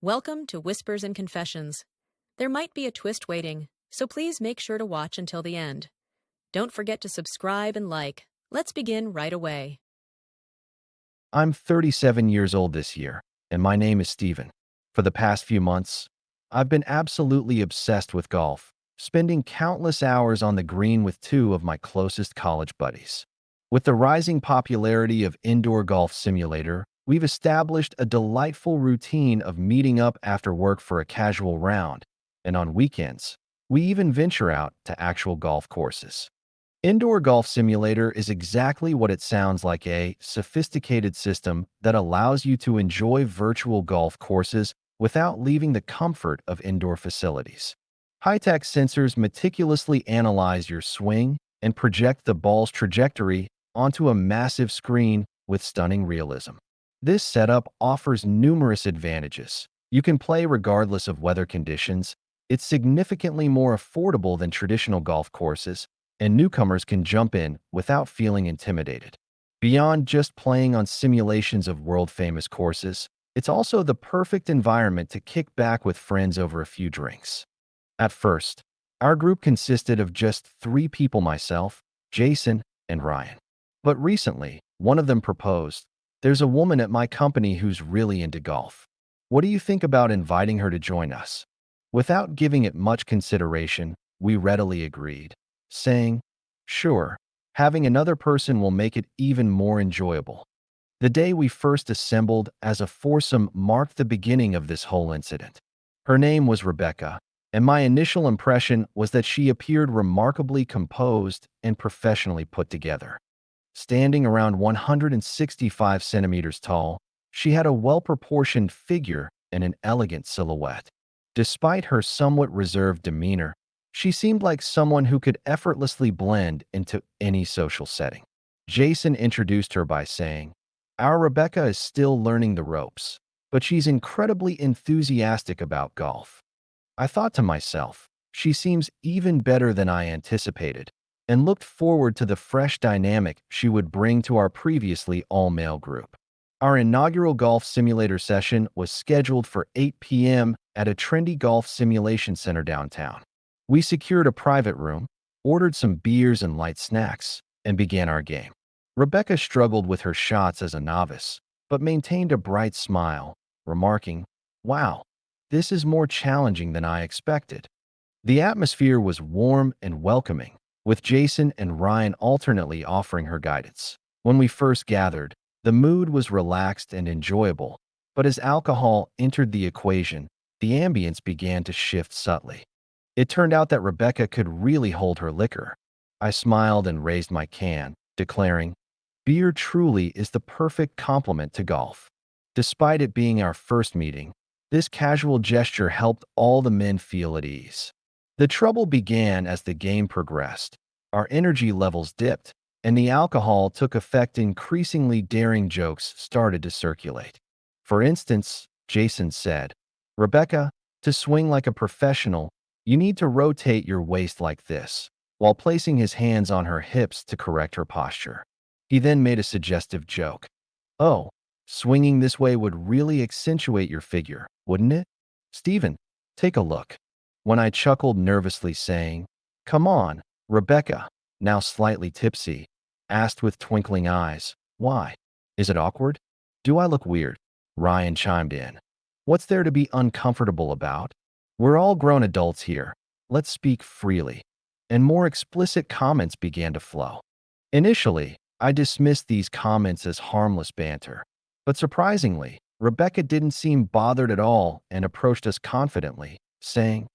Welcome to Whispers and Confessions. There might be a twist waiting, so please make sure to watch until the end. Don't forget to subscribe and like. Let's begin right away. I'm 37 years old this year, and my name is Steven. For the past few months, I've been absolutely obsessed with golf, spending countless hours on the green with two of my closest college buddies. With the rising popularity of indoor golf simulator, we've established a delightful routine of meeting up after work for a casual round, and on weekends, we even venture out to actual golf courses. Indoor Golf Simulator is exactly what it sounds like, a sophisticated system that allows you to enjoy virtual golf courses without leaving the comfort of indoor facilities. High-tech sensors meticulously analyze your swing and project the ball's trajectory onto a massive screen with stunning realism. This setup offers numerous advantages. You can play regardless of weather conditions. It's significantly more affordable than traditional golf courses, and newcomers can jump in without feeling intimidated. Beyond just playing on simulations of world-famous courses, it's also the perfect environment to kick back with friends over a few drinks. At first, our group consisted of just 3 people: myself, Jason, and Ryan. But recently, one of them proposed. There's a woman at my company who's really into golf. What do you think about inviting her to join us? Without giving it much consideration, we readily agreed, saying, "Sure, having another person will make it even more enjoyable." The day we first assembled as a foursome marked the beginning of this whole incident. Her name was Rebecca, and my initial impression was that she appeared remarkably composed and professionally put together. Standing around 165 centimeters tall, she had a well-proportioned figure and an elegant silhouette. Despite her somewhat reserved demeanor, she seemed like someone who could effortlessly blend into any social setting. Jason introduced her by saying, "Our Rebecca is still learning the ropes, but she's incredibly enthusiastic about golf." I thought to myself, she seems even better than I anticipated, and looked forward to the fresh dynamic she would bring to our previously all-male group. Our inaugural golf simulator session was scheduled for 8 p.m. at a trendy golf simulation center downtown. We secured a private room, ordered some beers and light snacks, and began our game. Rebecca struggled with her shots as a novice, but maintained a bright smile, remarking, "Wow, this is more challenging than I expected." The atmosphere was warm and welcoming, with Jason and Ryan alternately offering her guidance. When we first gathered, the mood was relaxed and enjoyable, but as alcohol entered the equation, the ambience began to shift subtly. It turned out that Rebecca could really hold her liquor. I smiled and raised my can, declaring, "Beer truly is the perfect complement to golf." Despite it being our first meeting, this casual gesture helped all the men feel at ease. The trouble began as the game progressed. Our energy levels dipped, and the alcohol took effect. Increasingly daring jokes started to circulate. For instance, Jason said, "Rebecca, to swing like a professional, you need to rotate your waist like this," while placing his hands on her hips to correct her posture. He then made a suggestive joke. "Oh, swinging this way would really accentuate your figure, wouldn't it? Steven, take a look." When I chuckled nervously, saying, "Come on," Rebecca, now slightly tipsy, asked with twinkling eyes, "Why? Is it awkward? Do I look weird?" Ryan chimed in, "What's there to be uncomfortable about? We're all grown adults here. Let's speak freely." And more explicit comments began to flow. Initially, I dismissed these comments as harmless banter, but surprisingly, Rebecca didn't seem bothered at all and approached us confidently, saying,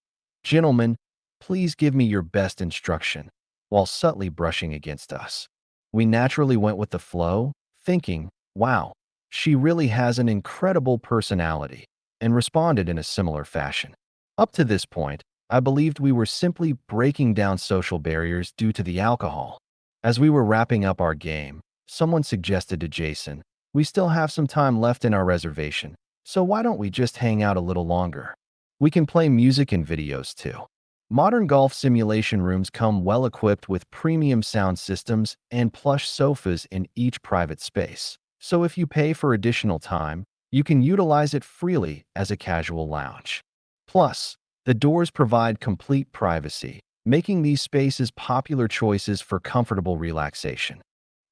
"Gentlemen, please give me your best instruction," while subtly brushing against us. We naturally went with the flow, thinking, "Wow, she really has an incredible personality," and responded in a similar fashion. Up to this point, I believed we were simply breaking down social barriers due to the alcohol. As we were wrapping up our game, someone suggested to Jason, "We still have some time left in our reservation, so why don't we just hang out a little longer? We can play music and videos too." Modern golf simulation rooms come well equipped with premium sound systems and plush sofas in each private space. So if you pay for additional time, You can utilize it freely as a casual lounge. Plus, the doors provide complete privacy, making these spaces popular choices for comfortable relaxation.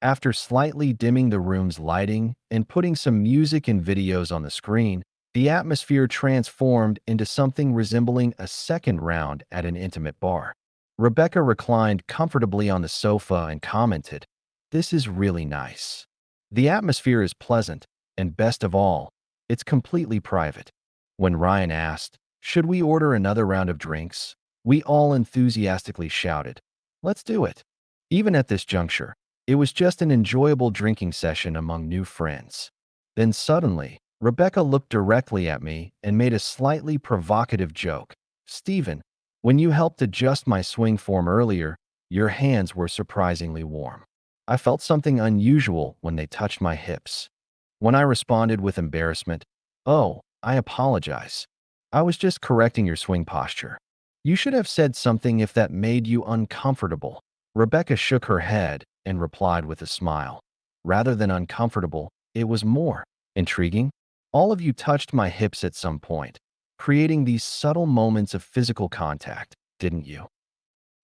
After slightly dimming the room's lighting and putting some music and videos on the screen, the atmosphere transformed into something resembling a second round at an intimate bar. Rebecca reclined comfortably on the sofa and commented, "This is really nice. The atmosphere is pleasant, and best of all, it's completely private." When Ryan asked, "Should we order another round of drinks?" we all enthusiastically shouted, "Let's do it." Even at this juncture, it was just an enjoyable drinking session among new friends. Then suddenly, Rebecca looked directly at me and made a slightly provocative joke. "Steven, when you helped adjust my swing form earlier, your hands were surprisingly warm." I felt something unusual when they touched my hips. When I responded with embarrassment, "Oh, I apologize. I was just correcting your swing posture." "You should have said something if that made you uncomfortable." Rebecca shook her head and replied with a smile. "Rather than uncomfortable, it was more intriguing. All of you touched my hips at some point, creating these subtle moments of physical contact, didn't you?"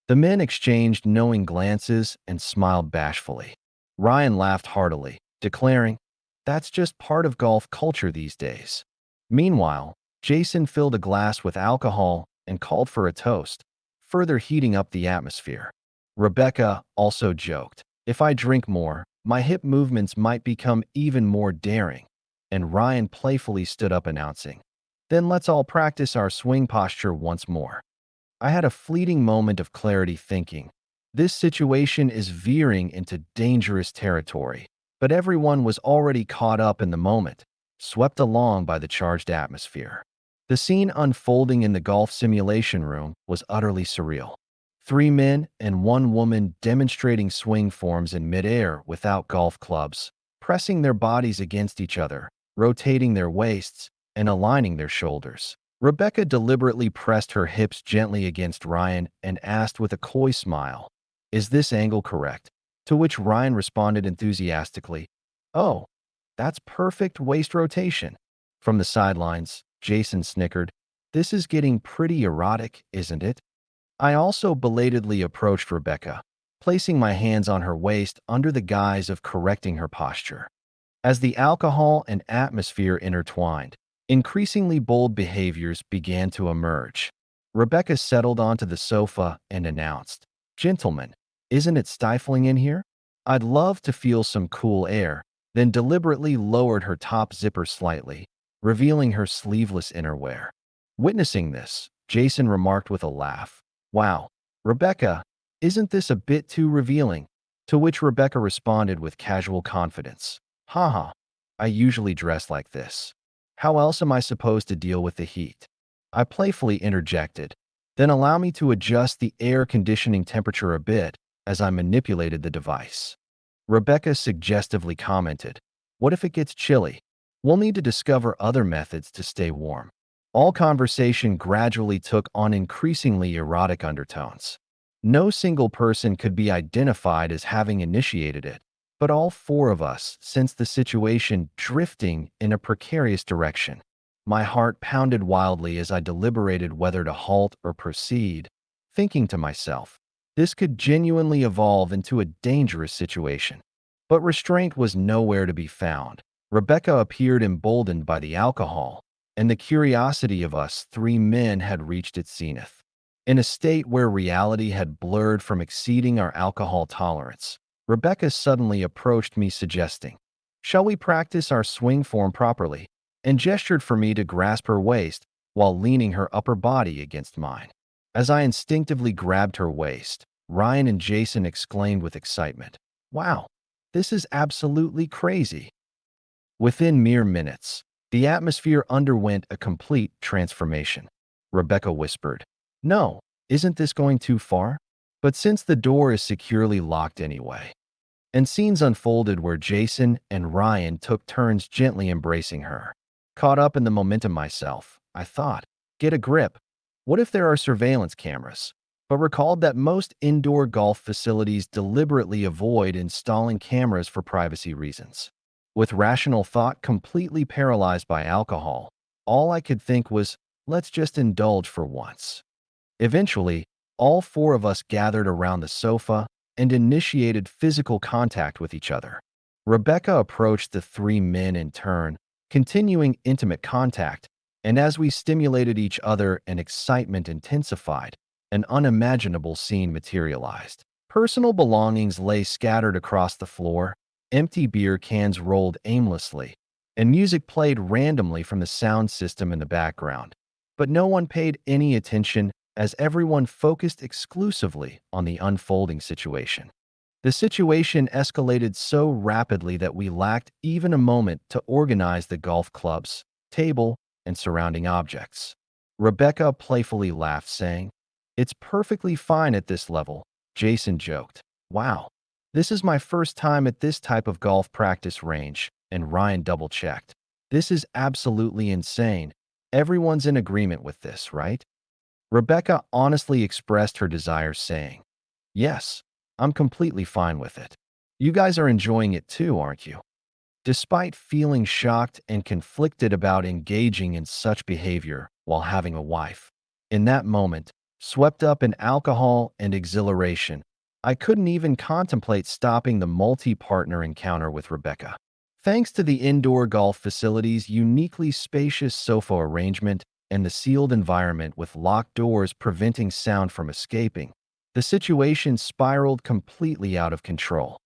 The men exchanged knowing glances and smiled bashfully. Ryan laughed heartily, declaring, "That's just part of golf culture these days." Meanwhile, Jason filled a glass with alcohol and called for a toast, further heating up the atmosphere. Rebecca also joked, "If I drink more, my hip movements might become even more daring." And Ryan playfully stood up announcing, "Then let's all practice our swing posture once more." I had a fleeting moment of clarity thinking, this situation is veering into dangerous territory. But everyone was already caught up in the moment, swept along by the charged atmosphere. The scene unfolding in the golf simulation room was utterly surreal. Three men and one woman demonstrating swing forms in midair without golf clubs, pressing their bodies against each other, rotating their waists, and aligning their shoulders. Rebecca deliberately pressed her hips gently against Ryan and asked with a coy smile, "Is this angle correct?" To which Ryan responded enthusiastically, "Oh, that's perfect waist rotation." From the sidelines, Jason snickered, "This is getting pretty erotic, isn't it?" I also belatedly approached Rebecca, placing my hands on her waist under the guise of correcting her posture. As the alcohol and atmosphere intertwined, increasingly bold behaviors began to emerge. Rebecca settled onto the sofa and announced, "Gentlemen, isn't it stifling in here? I'd love to feel some cool air," then deliberately lowered her top zipper slightly, revealing her sleeveless innerwear. Witnessing this, Jason remarked with a laugh, "Wow, Rebecca, isn't this a bit too revealing?" To which Rebecca responded with casual confidence, "Haha, I usually dress like this. How else am I supposed to deal with the heat?" I playfully interjected, "Then allow me to adjust the air conditioning temperature a bit," as I manipulated the device. Rebecca suggestively commented, "What if it gets chilly? We'll need to discover other methods to stay warm." All conversation gradually took on increasingly erotic undertones. No single person could be identified as having initiated it, but all four of us sensed the situation drifting in a precarious direction. My heart pounded wildly as I deliberated whether to halt or proceed, thinking to myself, this could genuinely evolve into a dangerous situation. But restraint was nowhere to be found. Rebecca appeared emboldened by the alcohol, and the curiosity of us three men had reached its zenith. In a state where reality had blurred from exceeding our alcohol tolerance, Rebecca suddenly approached me suggesting, "Shall we practice our swing form properly?" and gestured for me to grasp her waist while leaning her upper body against mine. As I instinctively grabbed her waist, Ryan and Jason exclaimed with excitement, "Wow, this is absolutely crazy." Within mere minutes, the atmosphere underwent a complete transformation. Rebecca whispered, "No, isn't this going too far?" But since the door is securely locked anyway. And scenes unfolded where Jason and Ryan took turns gently embracing her. Caught up in the momentum myself, I thought, get a grip. What if there are surveillance cameras? But recalled that most indoor golf facilities deliberately avoid installing cameras for privacy reasons. With rational thought completely paralyzed by alcohol, all I could think was, let's just indulge for once. Eventually, all four of us gathered around the sofa and initiated physical contact with each other. Rebecca approached the three men in turn, continuing intimate contact, and as we stimulated each other and excitement intensified, an unimaginable scene materialized. Personal belongings lay scattered across the floor, empty beer cans rolled aimlessly, and music played randomly from the sound system in the background. But no one paid any attention as everyone focused exclusively on the unfolding situation. The situation escalated so rapidly that we lacked even a moment to organize the golf clubs, table, and surrounding objects. Rebecca playfully laughed, saying, "It's perfectly fine at this level," Jason joked. "Wow, this is my first time at this type of golf practice range," and Ryan double-checked. "This is absolutely insane. Everyone's in agreement with this, right?" Rebecca honestly expressed her desire, saying, "Yes, I'm completely fine with it. You guys are enjoying it too, aren't you?" Despite feeling shocked and conflicted about engaging in such behavior while having a wife, in that moment, swept up in alcohol and exhilaration, I couldn't even contemplate stopping the multi-partner encounter with Rebecca. Thanks to the indoor golf facility's uniquely spacious sofa arrangement and the sealed environment with locked doors preventing sound from escaping, the situation spiraled completely out of control.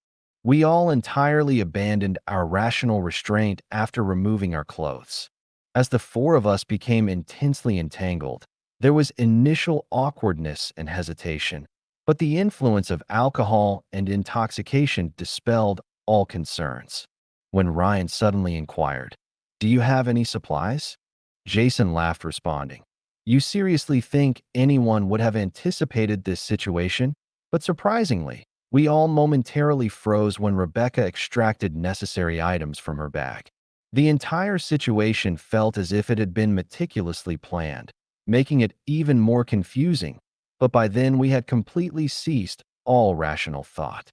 We all entirely abandoned our rational restraint after removing our clothes. As the four of us became intensely entangled, there was initial awkwardness and hesitation, but the influence of alcohol and intoxication dispelled all concerns. When Ryan suddenly inquired, "Do you have any supplies?" Jason laughed, responding, "You seriously think anyone would have anticipated this situation?" But surprisingly, we all momentarily froze when Rebecca extracted necessary items from her bag. The entire situation felt as if it had been meticulously planned, making it even more confusing, but by then we had completely ceased all rational thought.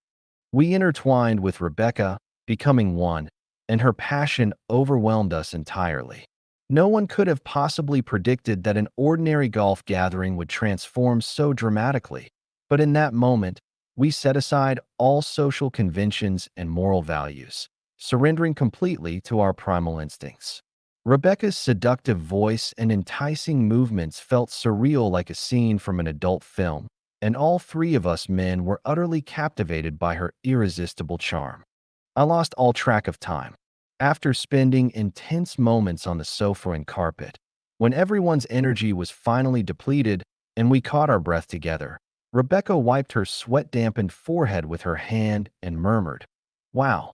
We intertwined with Rebecca, becoming one, and her passion overwhelmed us entirely. No one could have possibly predicted that an ordinary golf gathering would transform so dramatically, but in that moment, we set aside all social conventions and moral values, surrendering completely to our primal instincts. Rebecca's seductive voice and enticing movements felt surreal, like a scene from an adult film, and all three of us men were utterly captivated by her irresistible charm. I lost all track of time. After spending intense moments on the sofa and carpet, when everyone's energy was finally depleted and we caught our breath together, Rebecca wiped her sweat-dampened forehead with her hand and murmured, "Wow,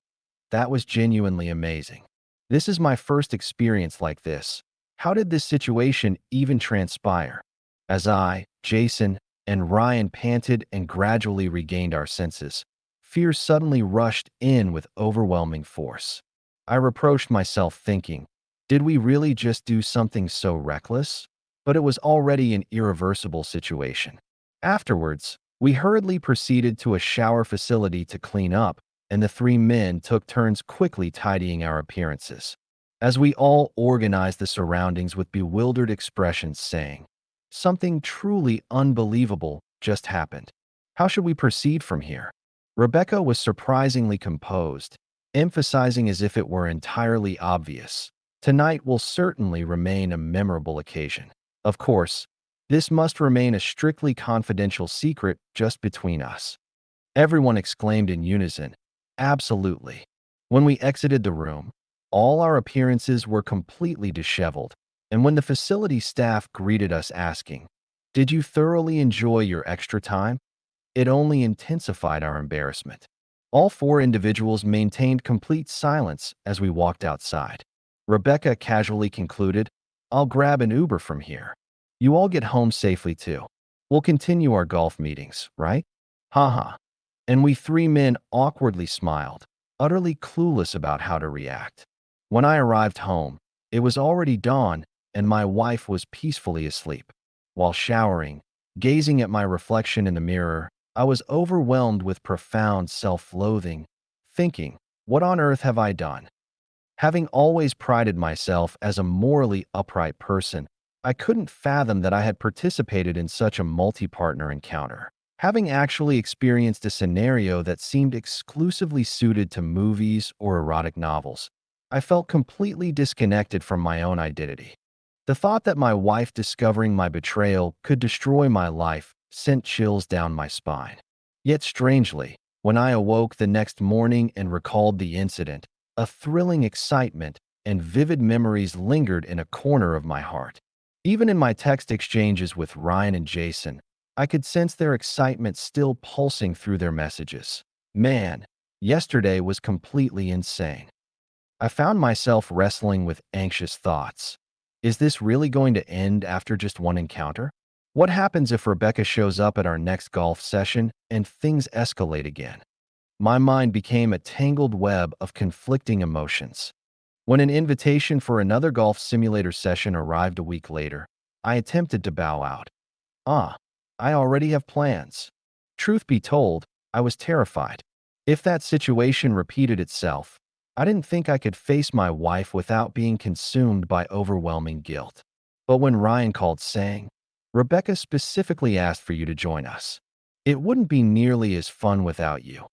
that was genuinely amazing. This is my first experience like this. How did this situation even transpire?" As I, Jason, and Ryan panted and gradually regained our senses, fear suddenly rushed in with overwhelming force. I reproached myself, thinking, did we really just do something so reckless? But it was already an irreversible situation. Afterwards, we hurriedly proceeded to a shower facility to clean up, and the three men took turns quickly tidying our appearances. As we all organized the surroundings with bewildered expressions, saying, "Something truly unbelievable just happened. How should we proceed from here?" Rebecca was surprisingly composed, emphasizing as if it were entirely obvious, "Tonight will certainly remain a memorable occasion. Of course, this must remain a strictly confidential secret just between us." Everyone exclaimed in unison, "Absolutely." When we exited the room, all our appearances were completely disheveled, and when the facility staff greeted us asking, "Did you thoroughly enjoy your extra time?" it only intensified our embarrassment. All four individuals maintained complete silence as we walked outside. Rebecca casually concluded, "I'll grab an Uber from here. You all get home safely too. We'll continue our golf meetings, right?" Haha. And we three men awkwardly smiled, utterly clueless about how to react. When I arrived home, it was already dawn and my wife was peacefully asleep. While showering, gazing at my reflection in the mirror, I was overwhelmed with profound self-loathing, thinking, what on earth have I done? Having always prided myself as a morally upright person, I couldn't fathom that I had participated in such a multi-partner encounter. Having actually experienced a scenario that seemed exclusively suited to movies or erotic novels, I felt completely disconnected from my own identity. The thought that my wife discovering my betrayal could destroy my life sent chills down my spine. Yet strangely, when I awoke the next morning and recalled the incident, a thrilling excitement and vivid memories lingered in a corner of my heart. Even in my text exchanges with Ryan and Jason, I could sense their excitement still pulsing through their messages. Man, yesterday was completely insane. I found myself wrestling with anxious thoughts. Is this really going to end after just one encounter? What happens if Rebecca shows up at our next golf session and things escalate again? My mind became a tangled web of conflicting emotions. When an invitation for another golf simulator session arrived a week later, I attempted to bow out. Ah, I already have plans. Truth be told, I was terrified. If that situation repeated itself, I didn't think I could face my wife without being consumed by overwhelming guilt. But when Ryan called saying, Rebecca specifically asked for you to join us, it wouldn't be nearly as fun without you.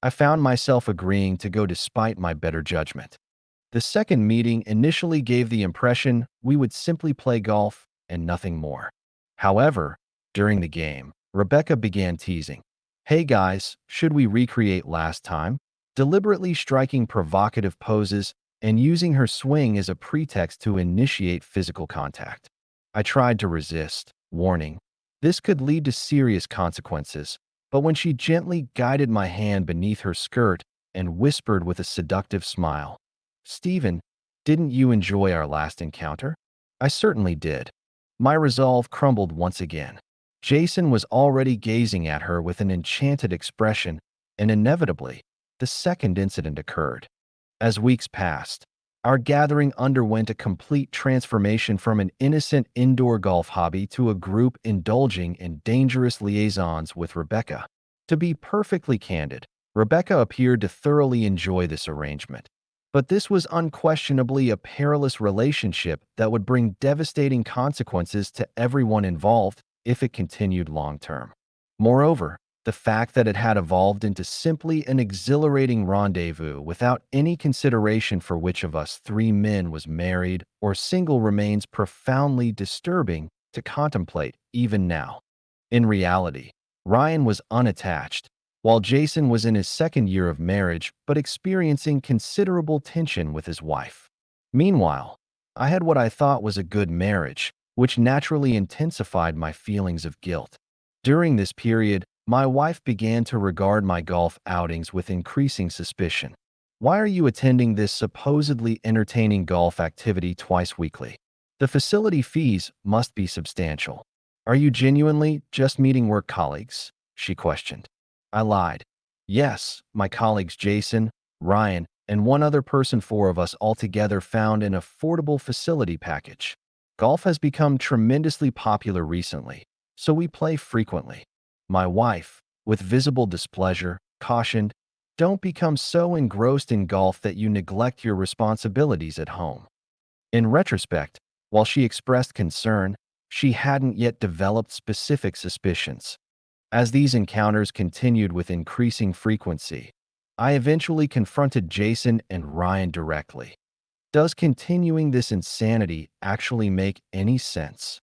I found myself agreeing to go despite my better judgment. The second meeting initially gave the impression we would simply play golf and nothing more. However, during the game, Rebecca began teasing. Hey guys, should we recreate last time? Deliberately striking provocative poses and using her swing as a pretext to initiate physical contact. I tried to resist, warning, this could lead to serious consequences, but when she gently guided my hand beneath her skirt and whispered with a seductive smile, Stephen, didn't you enjoy our last encounter? I certainly did. My resolve crumbled once again. Jason was already gazing at her with an enchanted expression, and inevitably, the second incident occurred. As weeks passed, our gathering underwent a complete transformation from an innocent indoor golf hobby to a group indulging in dangerous liaisons with Rebecca. To be perfectly candid, Rebecca appeared to thoroughly enjoy this arrangement. But this was unquestionably a perilous relationship that would bring devastating consequences to everyone involved if it continued long term. Moreover, the fact that it had evolved into simply an exhilarating rendezvous without any consideration for which of us three men was married or single remains profoundly disturbing to contemplate even now. In reality, Ryan was unattached, while Jason was in his second year of marriage but experiencing considerable tension with his wife. Meanwhile, I had what I thought was a good marriage, which naturally intensified my feelings of guilt. During this period, my wife began to regard my golf outings with increasing suspicion. Why are you attending this supposedly entertaining golf activity twice weekly? The facility fees must be substantial. Are you genuinely just meeting work colleagues? She questioned. I lied. Yes, my colleagues Jason, Ryan, and one other person, four of us altogether found an affordable facility package. Golf has become tremendously popular recently, so we play frequently. My wife, with visible displeasure, cautioned, don't become so engrossed in golf that you neglect your responsibilities at home. In retrospect, while she expressed concern, she hadn't yet developed specific suspicions. As these encounters continued with increasing frequency, I eventually confronted Jason and Ryan directly. Does continuing this insanity actually make any sense?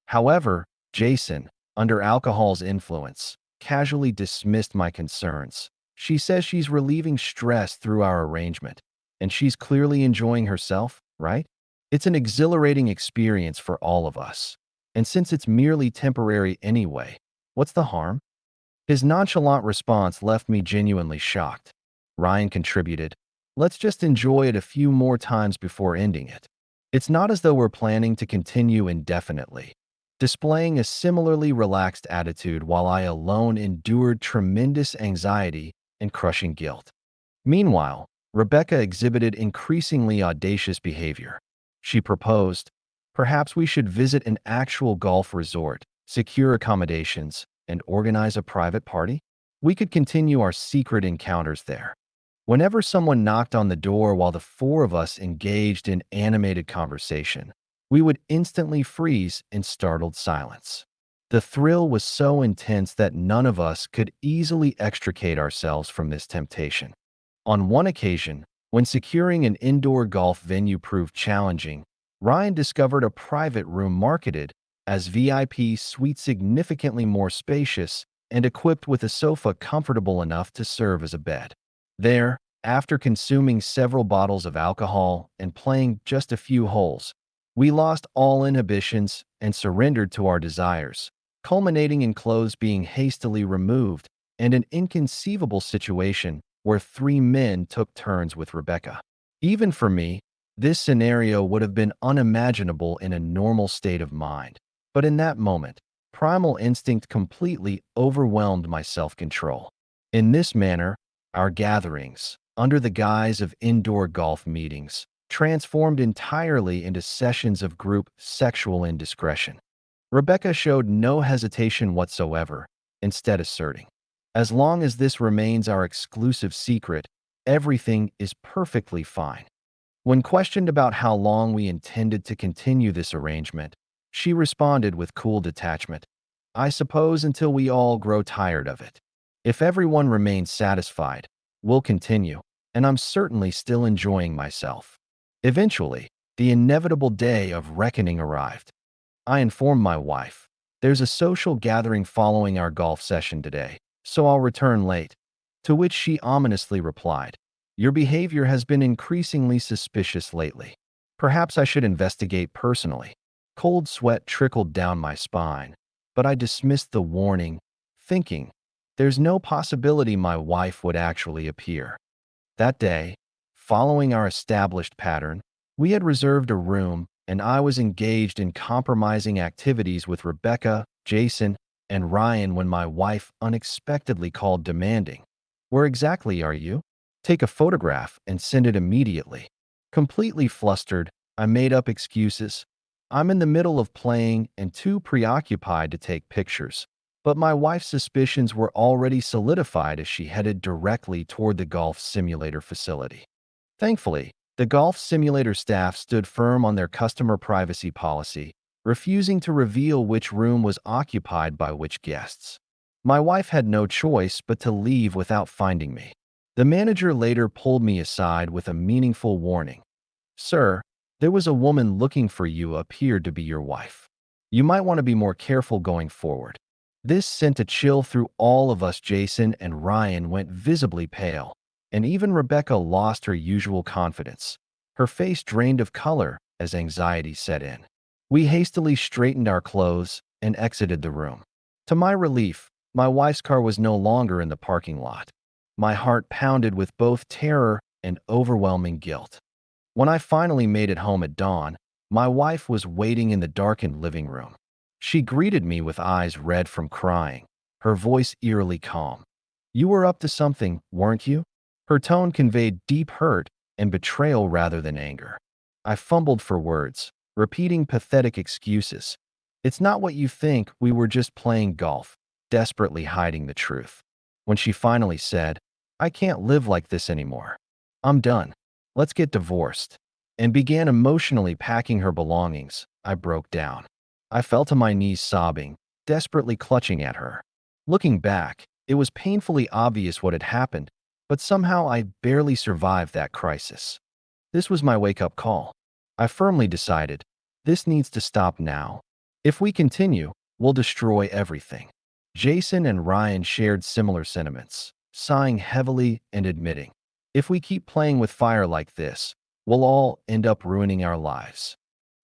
However, Jason, under alcohol's influence, casually dismissed my concerns. She says she's relieving stress through our arrangement, and she's clearly enjoying herself, right? It's an exhilarating experience for all of us. And since it's merely temporary anyway, what's the harm? His nonchalant response left me genuinely shocked. Ryan contributed, let's just enjoy it a few more times before ending it. It's not as though we're planning to continue indefinitely. Displaying a similarly relaxed attitude while I alone endured tremendous anxiety and crushing guilt. Meanwhile, Rebecca exhibited increasingly audacious behavior. She proposed, perhaps we should visit an actual golf resort, secure accommodations, and organize a private party? We could continue our secret encounters there. Whenever someone knocked on the door while the four of us engaged in animated conversation, we would instantly freeze in startled silence. The thrill was so intense that none of us could easily extricate ourselves from this temptation. On one occasion, when securing an indoor golf venue proved challenging, Ryan discovered a private room marketed as VIP suite, significantly more spacious and equipped with a sofa comfortable enough to serve as a bed. There, after consuming several bottles of alcohol and playing just a few holes, we lost all inhibitions and surrendered to our desires, culminating in clothes being hastily removed and an inconceivable situation where three men took turns with Rebecca. Even for me, this scenario would have been unimaginable in a normal state of mind. But in that moment, primal instinct completely overwhelmed my self-control. In this manner, our gatherings, under the guise of indoor golf meetings, transformed entirely into sessions of group sexual indiscretion. Rebecca showed no hesitation whatsoever, instead asserting, "As long as this remains our exclusive secret, everything is perfectly fine." When questioned about how long we intended to continue this arrangement, she responded with cool detachment, "I suppose until we all grow tired of it. If everyone remains satisfied, we'll continue, and I'm certainly still enjoying myself." Eventually, the inevitable day of reckoning arrived. I informed my wife, "There's a social gathering following our golf session today, so I'll return late." To which she ominously replied, "Your behavior has been increasingly suspicious lately. Perhaps I should investigate personally." Cold sweat trickled down my spine, but I dismissed the warning, thinking, there's no possibility my wife would actually appear. That day, following our established pattern, we had reserved a room, and I was engaged in compromising activities with Rebecca, Jason, and Ryan when my wife unexpectedly called demanding, "Where exactly are you? Take a photograph and send it immediately." Completely flustered, I made up excuses. "I'm in the middle of playing and too preoccupied to take pictures." But my wife's suspicions were already solidified as she headed directly toward the golf simulator facility. Thankfully, the golf simulator staff stood firm on their customer privacy policy, refusing to reveal which room was occupied by which guests. My wife had no choice but to leave without finding me. The manager later pulled me aside with a meaningful warning. "Sir, there was a woman looking for you, appeared to be your wife. You might want to be more careful going forward." This sent a chill through all of us. Jason and Ryan went visibly pale, and even Rebecca lost her usual confidence. Her face drained of color as anxiety set in. We hastily straightened our clothes and exited the room. To my relief, my wife's car was no longer in the parking lot. My heart pounded with both terror and overwhelming guilt. When I finally made it home at dawn, my wife was waiting in the darkened living room. She greeted me with eyes red from crying, her voice eerily calm. "You were up to something, weren't you?" Her tone conveyed deep hurt and betrayal rather than anger. I fumbled for words, repeating pathetic excuses. "It's not what you think, we were just playing golf," desperately hiding the truth. When she finally said, "I can't live like this anymore. I'm done. Let's get divorced," and began emotionally packing her belongings, I broke down. I fell to my knees sobbing, desperately clutching at her. Looking back, it was painfully obvious what had happened, but somehow I barely survived that crisis. This was my wake-up call. I firmly decided, this needs to stop now. If we continue, we'll destroy everything. Jason and Ryan shared similar sentiments, sighing heavily and admitting, "If we keep playing with fire like this, we'll all end up ruining our lives."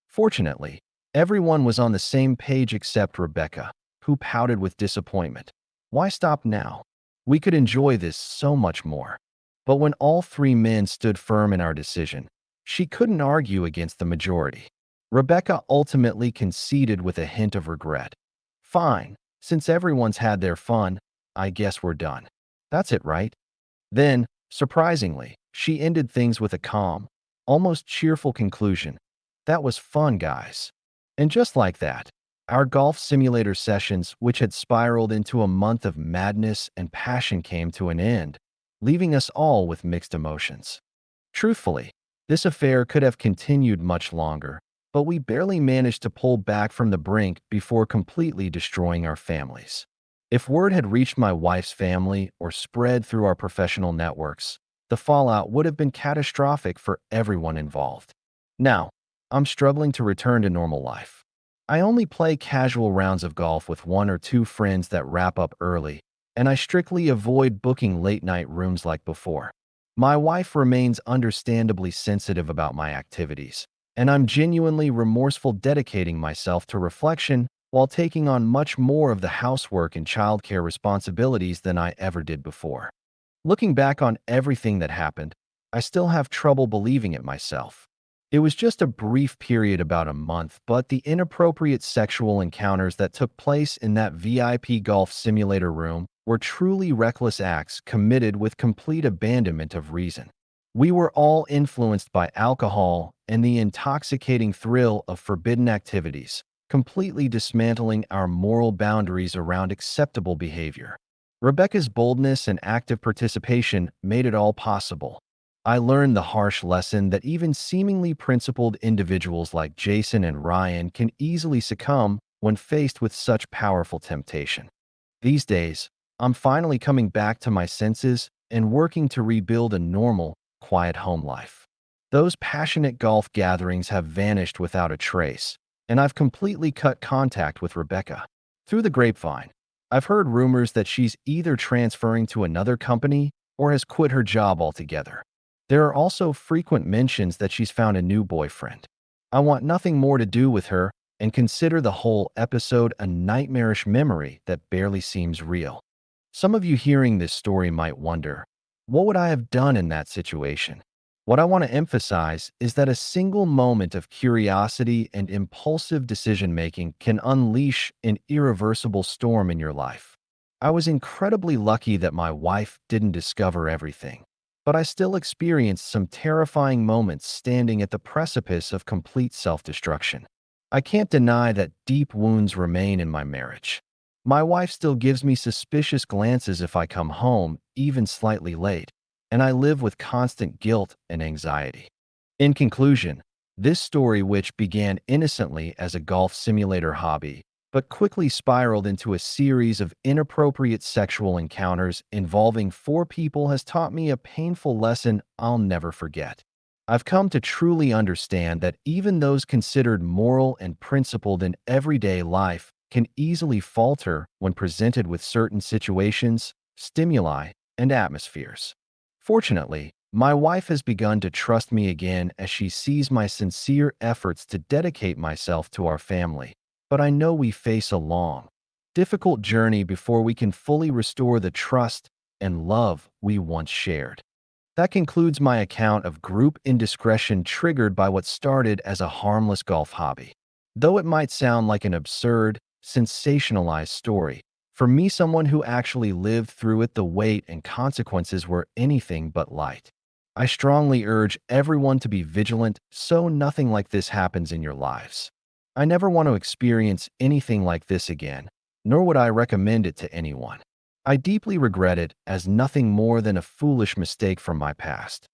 Fortunately, everyone was on the same page except Rebecca, who pouted with disappointment. Why stop now? We could enjoy this so much more. But when all three men stood firm in our decision, she couldn't argue against the majority. Rebecca ultimately conceded with a hint of regret. "Fine, since everyone's had their fun, I guess we're done. That's it, right?" Then, surprisingly, she ended things with a calm, almost cheerful conclusion. "That was fun, guys." And just like that, our golf simulator sessions, which had spiraled into a month of madness and passion, came to an end, leaving us all with mixed emotions. Truthfully, this affair could have continued much longer, but we barely managed to pull back from the brink before completely destroying our families. If word had reached my wife's family or spread through our professional networks, the fallout would have been catastrophic for everyone involved. Now, I'm struggling to return to normal life. I only play casual rounds of golf with one or two friends that wrap up early, and I strictly avoid booking late-night rooms like before. My wife remains understandably sensitive about my activities, and I'm genuinely remorseful dedicating myself to reflection while taking on much more of the housework and childcare responsibilities than I ever did before. Looking back on everything that happened, I still have trouble believing it myself. It was just a brief period, about a month, but the inappropriate sexual encounters that took place in that VIP golf simulator room were truly reckless acts committed with complete abandonment of reason. We were all influenced by alcohol and the intoxicating thrill of forbidden activities, completely dismantling our moral boundaries around acceptable behavior. Rebecca's boldness and active participation made it all possible. I learned the harsh lesson that even seemingly principled individuals like Jason and Ryan can easily succumb when faced with such powerful temptation. These days, I'm finally coming back to my senses and working to rebuild a normal, quiet home life. Those passionate golf gatherings have vanished without a trace, and I've completely cut contact with Rebecca. Through the grapevine, I've heard rumors that she's either transferring to another company or has quit her job altogether. There are also frequent mentions that she's found a new boyfriend. I want nothing more to do with her and consider the whole episode a nightmarish memory that barely seems real. Some of you hearing this story might wonder, what would I have done in that situation? What I want to emphasize is that a single moment of curiosity and impulsive decision-making can unleash an irreversible storm in your life. I was incredibly lucky that my wife didn't discover everything, but I still experienced some terrifying moments standing at the precipice of complete self-destruction. I can't deny that deep wounds remain in my marriage. My wife still gives me suspicious glances if I come home, even slightly late, and I live with constant guilt and anxiety. In conclusion, this story, which began innocently as a golf simulator hobby, but quickly spiraled into a series of inappropriate sexual encounters involving four people, has taught me a painful lesson I'll never forget. I've come to truly understand that even those considered moral and principled in everyday life can easily falter when presented with certain situations, stimuli, and atmospheres. Fortunately, my wife has begun to trust me again as she sees my sincere efforts to dedicate myself to our family. But I know we face a long, difficult journey before we can fully restore the trust and love we once shared. That concludes my account of group indiscretion triggered by what started as a harmless golf hobby. Though it might sound like an absurd, sensationalized story, for me, someone who actually lived through it, the weight and consequences were anything but light. I strongly urge everyone to be vigilant so nothing like this happens in your lives. I never want to experience anything like this again, nor would I recommend it to anyone. I deeply regret it as nothing more than a foolish mistake from my past.